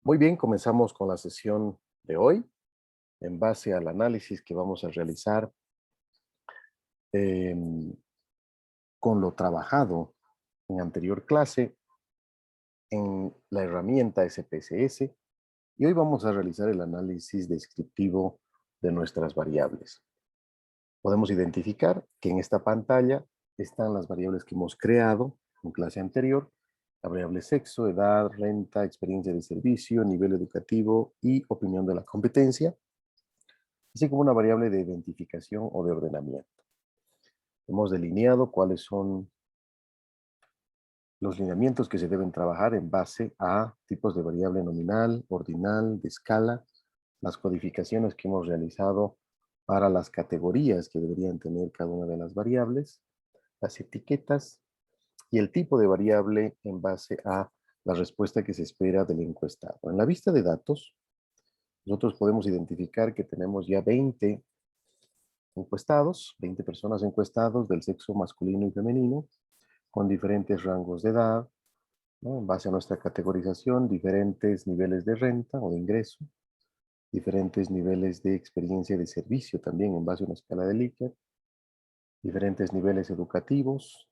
Muy bien, comenzamos con la sesión de hoy en base al análisis que vamos a realizar em, con lo trabajado en anterior clase en la herramienta SPSS y hoy vamos a realizar el análisis descriptivo de nuestras variables. Podemos identificar que en esta pantalla están las variables que hemos creado en clase anterior, la variable sexo, edad, renta, experiencia de servicio, nivel educativo y opinión de la competencia, así como una variable de identificación o de ordenamiento. Hemos delineado cuáles son los lineamientos que se deben trabajar en base a tipos de variable nominal, ordinal, de escala, las codificaciones que hemos realizado para las categorías que deberían tener cada una de las variables, las etiquetas y el tipo de variable en base a la respuesta que se espera del encuestado. En la vista de datos, nosotros podemos identificar que tenemos ya 20 encuestados, 20 personas encuestados del sexo masculino y femenino, con diferentes rangos de edad, ¿no? En base a nuestra categorización, diferentes niveles de renta o de ingreso, diferentes niveles de experiencia de servicio también en base a una escala de Likert, diferentes niveles educativos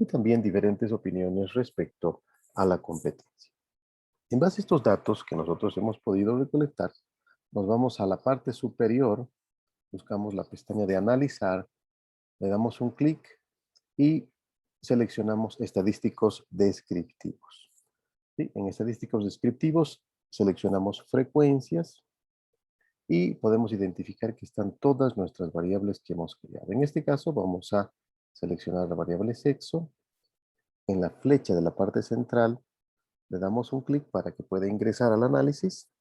y también diferentes opiniones respecto a la competencia. En base a estos datos que nosotros hemos podido recolectar, nos vamos a la parte superior, buscamos la pestaña de analizar, le damos un clic y seleccionamos estadísticos descriptivos. ¿Sí? En estadísticos descriptivos seleccionamos frecuencias y podemos identificar que están todas nuestras variables que hemos creado. En este caso vamos a seleccionar la variable sexo. En la flecha de la parte central le damos un clic para que pueda ingresar al análisis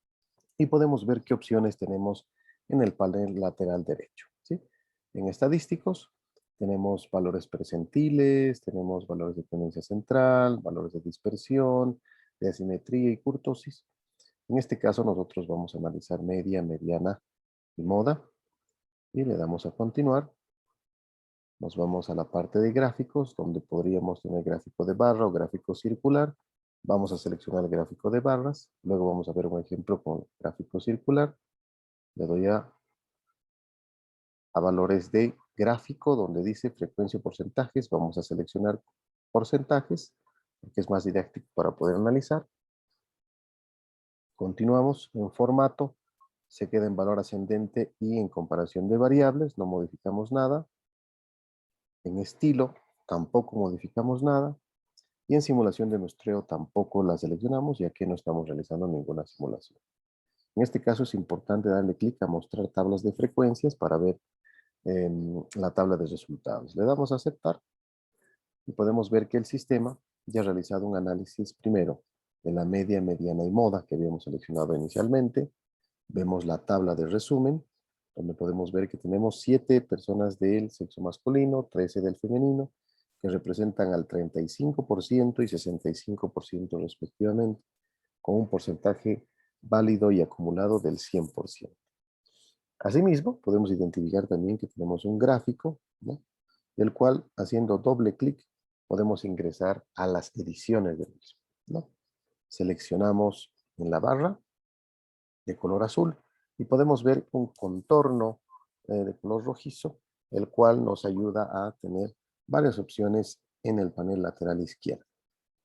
y podemos ver qué opciones tenemos en el panel lateral derecho. ¿Sí? En estadísticos tenemos valores percentiles, tenemos valores de tendencia central, valores de dispersión, de asimetría y kurtosis. En este caso nosotros vamos a analizar media, mediana y moda y le damos a continuar. Nos vamos a la parte de gráficos donde podríamos tener gráfico de barra o gráfico circular. Vamos a seleccionar el gráfico de barras. Luego vamos a ver un ejemplo con gráfico circular. Le doy a valores de gráfico donde dice frecuencia o porcentajes. Vamos a seleccionar porcentajes, porque es más didáctico para poder analizar. Continuamos en formato, se queda en valor ascendente y en comparación de variables, no modificamos nada. En estilo, tampoco modificamos nada. Y en simulación de muestreo tampoco la seleccionamos, ya que no estamos realizando ninguna simulación. En este caso es importante darle clic a mostrar tablas de frecuencias para ver la tabla de resultados. Le damos a aceptar y podemos ver que el sistema ya ha realizado un análisis primero de la media, mediana y moda que habíamos seleccionado inicialmente. Vemos la tabla de resumen, donde podemos ver que tenemos 7 personas del sexo masculino, 13 del femenino, que representan al 35% y 65% respectivamente, con un porcentaje válido y acumulado del 100%. Asimismo, podemos identificar también que tenemos un gráfico, ¿no? Del cual, haciendo doble clic, podemos ingresar a las ediciones del mismo, ¿no? Seleccionamos en la barra de color azul y podemos ver un contorno de color rojizo, el cual nos ayuda a tener varias opciones en el panel lateral izquierdo.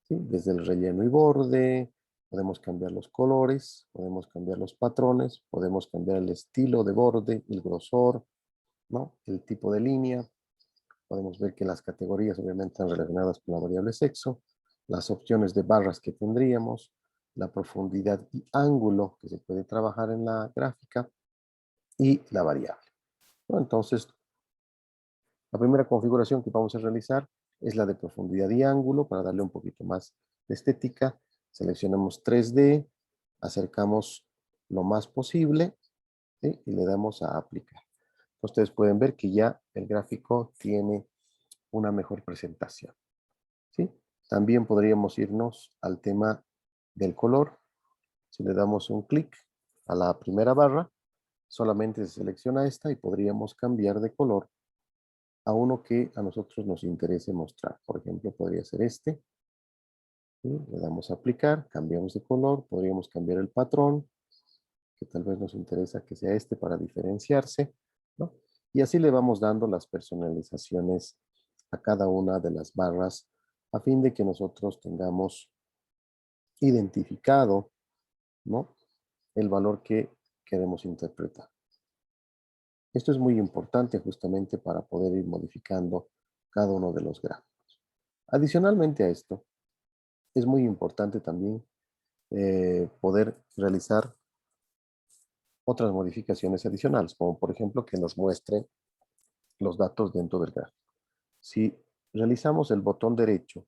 ¿Sí? Desde el relleno y borde, podemos cambiar los colores, podemos cambiar los patrones, podemos cambiar el estilo de borde, el grosor, ¿no? El tipo de línea. Podemos ver que las categorías obviamente están relacionadas con la variable sexo, las opciones de barras que tendríamos, la profundidad y ángulo que se puede trabajar en la gráfica y la variable, ¿no? Entonces, la primera configuración que vamos a realizar es la de profundidad y ángulo para darle un poquito más de estética. Seleccionamos 3D, acercamos lo más posible, ¿sí? Y le damos a aplicar. Ustedes pueden ver que ya el gráfico tiene una mejor presentación, ¿sí? También podríamos irnos al tema del color. Si le damos un clic a la primera barra, solamente se selecciona esta y podríamos cambiar de color a uno que a nosotros nos interese mostrar. Por ejemplo, podría ser este. ¿sí? Le damos a aplicar, cambiamos de color, podríamos cambiar el patrón, que tal vez nos interesa que sea este para diferenciarse, ¿no? Y así le vamos dando las personalizaciones a cada una de las barras a fin de que nosotros tengamos identificado, ¿no?, el valor que queremos interpretar. Esto es muy importante justamente para poder ir modificando cada uno de los gráficos. Adicionalmente a esto, es muy importante también poder realizar otras modificaciones adicionales, como por ejemplo que nos muestre los datos dentro del gráfico. Si realizamos el botón derecho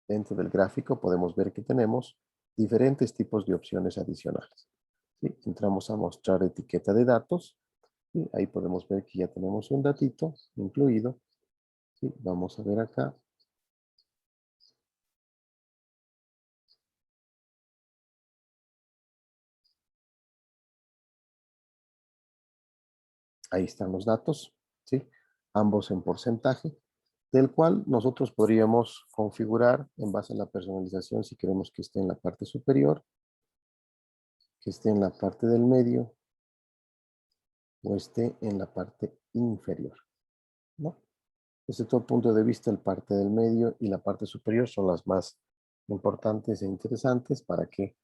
dentro del gráfico, podemos ver que tenemos diferentes tipos de opciones adicionales. ¿Sí? Entramos a mostrar etiqueta de datos y ahí podemos ver que ya tenemos un datito incluido. ¿Sí? Vamos a ver acá. Ahí están los datos, ¿sí? Ambos en porcentaje, del cual nosotros podríamos configurar en base a la personalización si queremos que esté en la parte superior, que esté en la parte del medio o esté en la parte inferior, ¿no? Desde todo punto de vista, el parte del medio y la parte superior son las más importantes e interesantes para que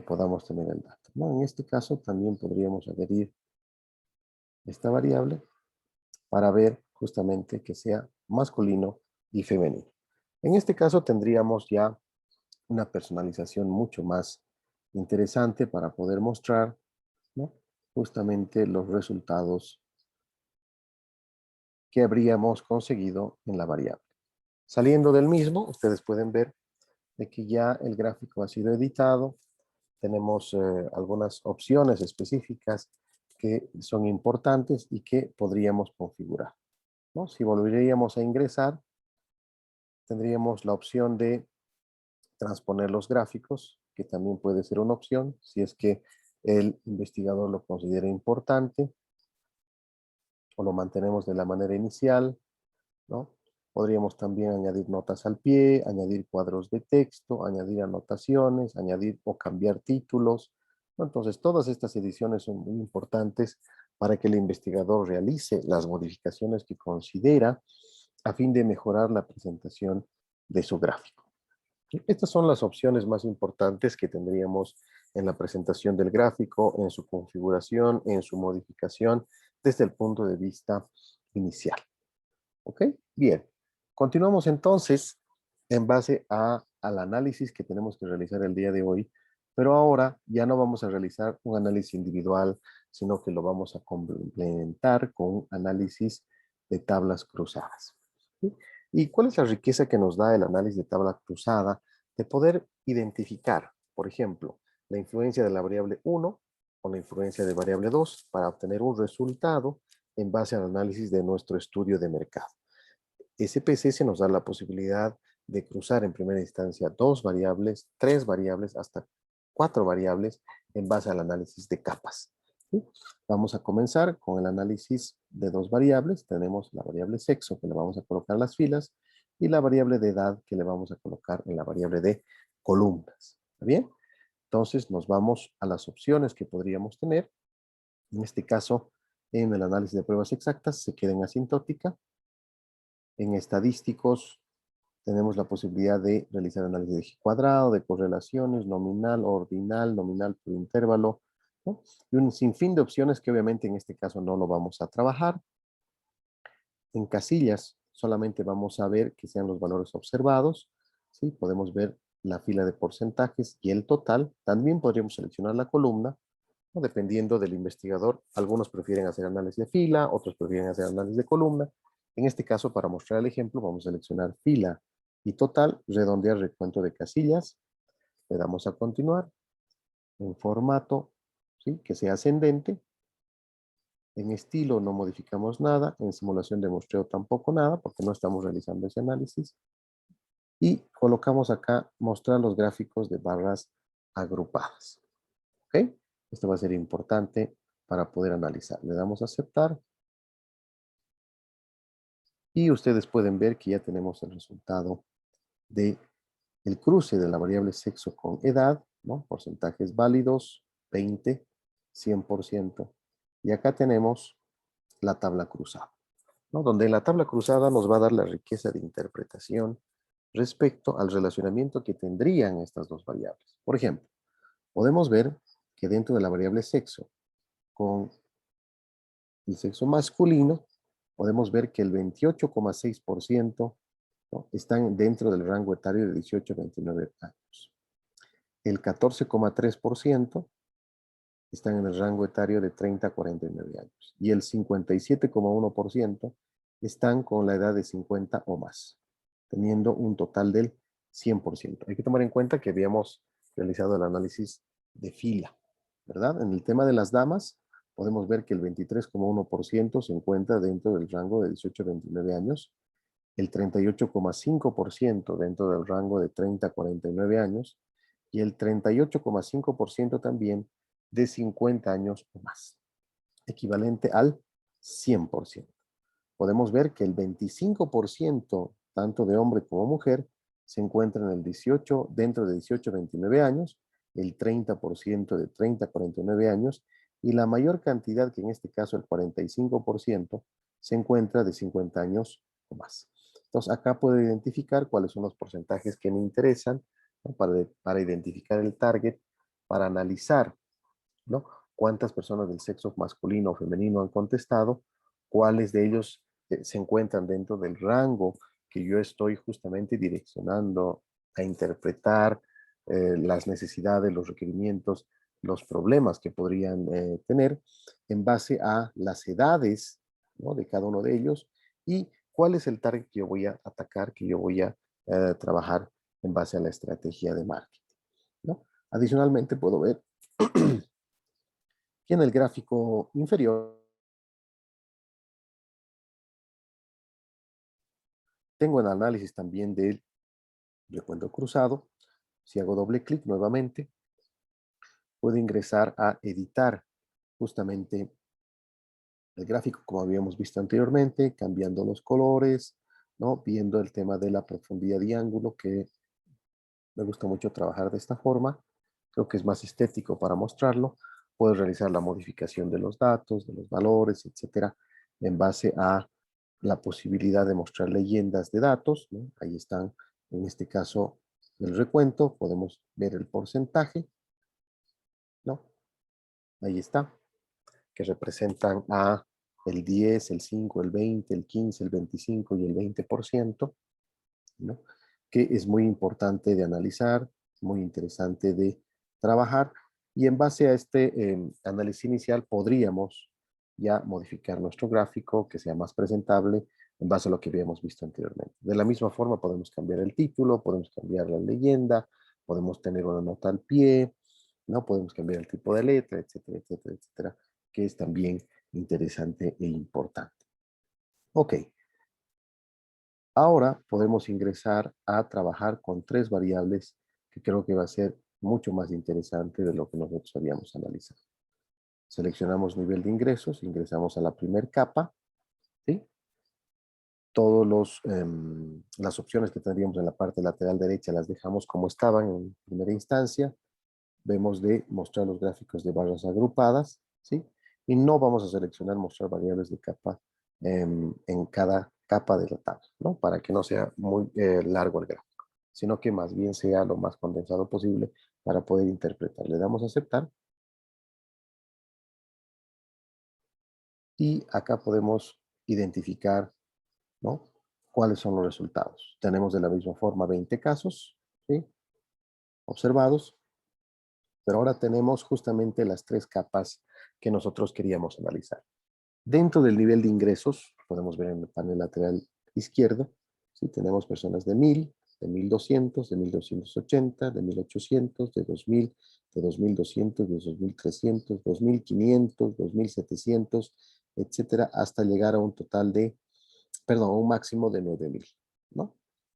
podamos tener el dato, ¿no? En este caso también podríamos adherir esta variable para ver justamente que sea masculino y femenino. En este caso tendríamos ya una personalización mucho más interesante para poder mostrar, ¿no?, justamente los resultados que habríamos conseguido en la variable. Saliendo del mismo, ustedes pueden ver de que ya el gráfico ha sido editado. Tenemos algunas opciones específicas que son importantes y que podríamos configurar, ¿no? Si volveríamos a ingresar, tendríamos la opción de transponer los gráficos, que también puede ser una opción si es que el investigador lo considera importante, o lo mantenemos de la manera inicial, ¿no? Podríamos también añadir notas al pie, añadir cuadros de texto, añadir anotaciones, añadir o cambiar títulos, ¿no? Entonces, todas estas ediciones son muy importantes para que el investigador realice las modificaciones que considera a fin de mejorar la presentación de su gráfico. Estas son las opciones más importantes que tendríamos en la presentación del gráfico, en su configuración, en su modificación, desde el punto de vista inicial. ¿Ok? Bien. Continuamos entonces en base al análisis que tenemos que realizar el día de hoy, pero ahora ya no vamos a realizar un análisis individual, sino que lo vamos a complementar con un análisis de tablas cruzadas. ¿Sí? ¿Y cuál es la riqueza que nos da el análisis de tabla cruzada? De poder identificar, por ejemplo, la influencia de la variable 1 o la influencia de variable 2 para obtener un resultado en base al análisis de nuestro estudio de mercado. SPSS nos da la posibilidad de cruzar en primera instancia 2 variables, 3 variables, hasta 4 variables en base al análisis de capas. ¿Sí? Vamos a comenzar con el análisis de 2 variables. Tenemos la variable sexo que le vamos a colocar en las filas y la variable de edad que le vamos a colocar en la variable de columnas. ¿Está bien? Entonces nos vamos a las opciones que podríamos tener. En este caso, en el análisis de pruebas exactas se queda en asintótica. En estadísticos tenemos la posibilidad de realizar análisis de G cuadrado, de correlaciones, nominal, ordinal, nominal por intervalo, ¿no? Y un sinfín de opciones que obviamente en este caso no lo vamos a trabajar. En casillas solamente vamos a ver que sean los valores observados, ¿sí? Podemos ver la fila de porcentajes y el total. También podríamos seleccionar la columna, ¿no?, dependiendo del investigador. Algunos prefieren hacer análisis de fila, otros prefieren hacer análisis de columna. En este caso, para mostrar el ejemplo, vamos a seleccionar fila y total, redondear recuento de casillas. Le damos a continuar en formato, ¿sí?, que sea ascendente. En estilo no modificamos nada, en simulación de muestreo tampoco nada, porque no estamos realizando ese análisis. Y colocamos acá mostrar los gráficos de barras agrupadas. ¿Ok? Esto va a ser importante para poder analizar. Le damos a aceptar. Y ustedes pueden ver que ya tenemos el resultado de el cruce de la variable sexo con edad, ¿no? Porcentajes válidos, 20, 100%. Y acá tenemos la tabla cruzada, ¿no? Donde la tabla cruzada nos va a dar la riqueza de interpretación respecto al relacionamiento que tendrían estas dos variables. Por ejemplo, podemos ver que dentro de la variable sexo con el sexo masculino, podemos ver que el 28,6%, ¿no? Están dentro del rango etario de 18 a 29 años. El 14,3% están en el rango etario de 30 a 49 años. Y el 57,1% están con la edad de 50 o más, teniendo un total del 100%. Hay que tomar en cuenta que habíamos realizado el análisis de fila, ¿verdad? En el tema de las damas, podemos ver que el 23,1% se encuentra dentro del rango de 18 a 29 años, el 38,5% dentro del rango de 30 a 49 años y el 38,5% también de 50 años o más, equivalente al 100%. Podemos ver que el 25%, tanto de hombre como mujer, se encuentra en el 18, dentro de 18 a 29 años, el 30% de 30 a 49 años, y la mayor cantidad, que en este caso el 45%, se encuentra de 50 años o más. Entonces, acá puedo identificar cuáles son los porcentajes que me interesan, ¿no? Para identificar el target, para analizar, ¿no? Cuántas personas del sexo masculino o femenino han contestado, cuáles de ellos se encuentran dentro del rango que yo estoy justamente direccionando a interpretar las necesidades, los requerimientos, los problemas que podrían tener en base a las edades, ¿no? De cada uno de ellos y cuál es el target que yo voy a atacar, que yo voy a trabajar en base a la estrategia de marketing, ¿no? Adicionalmente puedo ver que en el gráfico inferior tengo el análisis también del recuento cruzado. Si hago doble clic nuevamente, puedo ingresar a editar justamente el gráfico como habíamos visto anteriormente, cambiando los colores, ¿no? Viendo el tema de la profundidad y ángulo, que me gusta mucho trabajar de esta forma. Creo que es más estético para mostrarlo. Puedo realizar la modificación de los datos, de los valores, etcétera, en base a la posibilidad de mostrar leyendas de datos, ¿no? Ahí están, en este caso, el recuento. Podemos ver el porcentaje, ¿no? Ahí está, que representan a el 10, el 5, el 20, el 15, el 25 y el 20%, ¿no? Que es muy importante de analizar, muy interesante de trabajar, y en base a este análisis inicial podríamos ya modificar nuestro gráfico que sea más presentable en base a lo que habíamos visto anteriormente. De la misma forma podemos cambiar el título, podemos cambiar la leyenda, podemos tener una nota al pie, ¿no? Podemos cambiar el tipo de letra, etcétera, etcétera, etcétera, que es también interesante e importante. Ok, ahora podemos ingresar a trabajar con tres variables que creo que va a ser mucho más interesante de lo que nosotros habíamos analizado. Seleccionamos nivel de ingresos, ingresamos a la primera capa, ¿sí? Todas las opciones que tendríamos en la parte lateral derecha las dejamos como estaban en primera instancia. Vemos de mostrar los gráficos de barras agrupadas, ¿sí? Y no vamos a seleccionar mostrar variables de capa en cada capa de la tabla, ¿no? Para que no sea muy largo el gráfico, sino que más bien sea lo más condensado posible para poder interpretar. Le damos a aceptar y acá podemos identificar, ¿no? ¿Cuáles son los resultados? Tenemos de la misma forma 20 casos, ¿sí? Observados, pero ahora tenemos justamente las tres capas que nosotros queríamos analizar. Dentro del nivel de ingresos, podemos ver en el panel lateral izquierdo, ¿sí? Tenemos personas de 1000, de 1200, de 1280, de 1800, de 2000, de 2200, de 2300, 2500, 2700, etcétera, hasta llegar a un total de, perdón, a un máximo de 9000, ¿no?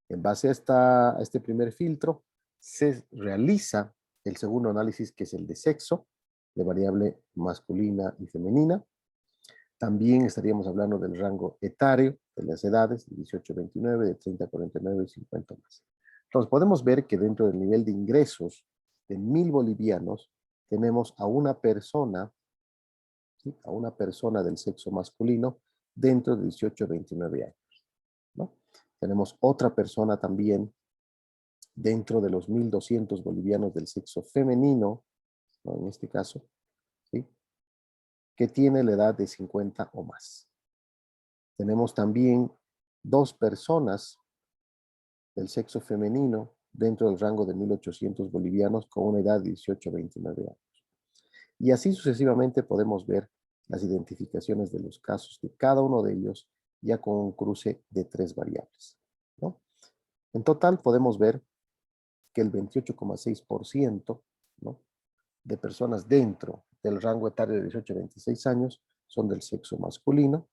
En base a este primer filtro, se realiza el segundo análisis, que es el de sexo, de variable masculina y femenina. También estaríamos hablando del rango etario, de las edades, de 18 a 29, de 30 a 49 y 50 más. Entonces, podemos ver que dentro del nivel de ingresos de 1.000 bolivianos, tenemos a una persona, ¿sí? A una persona del sexo masculino dentro de 18 a 29 años, ¿no? Tenemos otra persona también dentro de los 1.200 bolivianos del sexo femenino, ¿no? En este caso, ¿sí? Que tiene la edad de 50 o más. Tenemos también dos personas del sexo femenino dentro del rango de 1.800 bolivianos con una edad de 18 a 29 años. Y así sucesivamente podemos ver las identificaciones de los casos de cada uno de ellos ya con un cruce de 3 variables, ¿no? En total podemos ver que el 28,6%, ¿no?, de personas dentro del rango etario de 18 a 26 años son del sexo masculino,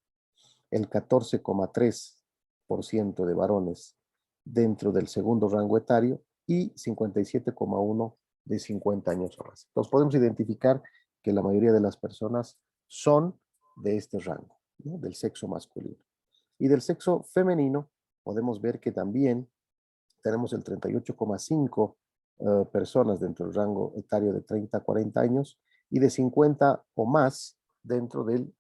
el 14,3% de varones dentro del segundo rango etario y 57,1% de 50 años o más. Entonces podemos identificar que la mayoría de las personas son de este rango, ¿no?, del sexo masculino. Y del sexo femenino podemos ver que también tenemos el 38,5% personas dentro del rango etario de 30 a 40 años y de 50 o más dentro del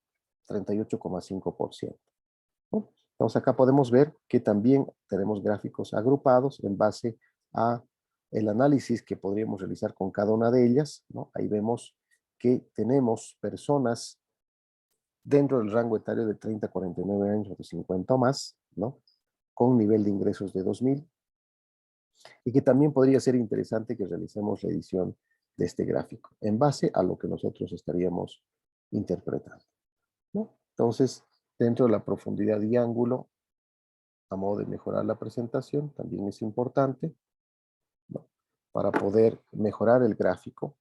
38,5%. ¿No? Entonces acá podemos ver que también tenemos gráficos agrupados en base a el análisis que podríamos realizar con cada una de ellas, ¿no? Ahí vemos que tenemos personas dentro del rango etario de 30 a 49 años o de 50 o más, ¿no?, con nivel de ingresos de 2.000, y que también podría ser interesante que realicemos la edición de este gráfico en base a lo que nosotros estaríamos interpretando, ¿no? Entonces, dentro de la profundidad y ángulo, a modo de mejorar la presentación, también es importante, ¿no?, para poder mejorar el gráfico,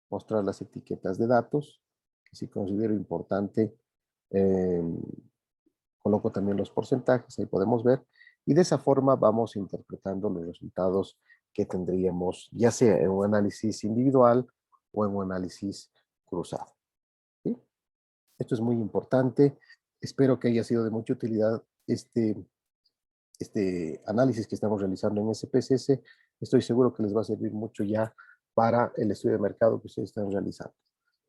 mostrar las etiquetas de datos, que sí considero importante. eh, Coloco también los porcentajes, ahí podemos ver, y de esa forma vamos interpretando los resultados que tendríamos, ya sea en un análisis individual o en un análisis cruzado, ¿sí? Esto es muy importante. Espero que haya sido de mucha utilidad este análisis que estamos realizando en SPSS. Estoy seguro que les va a servir mucho ya para el estudio de mercado que ustedes están realizando,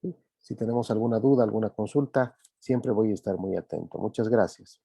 ¿sí? Si tenemos alguna duda, alguna consulta, siempre voy a estar muy atento. Muchas gracias.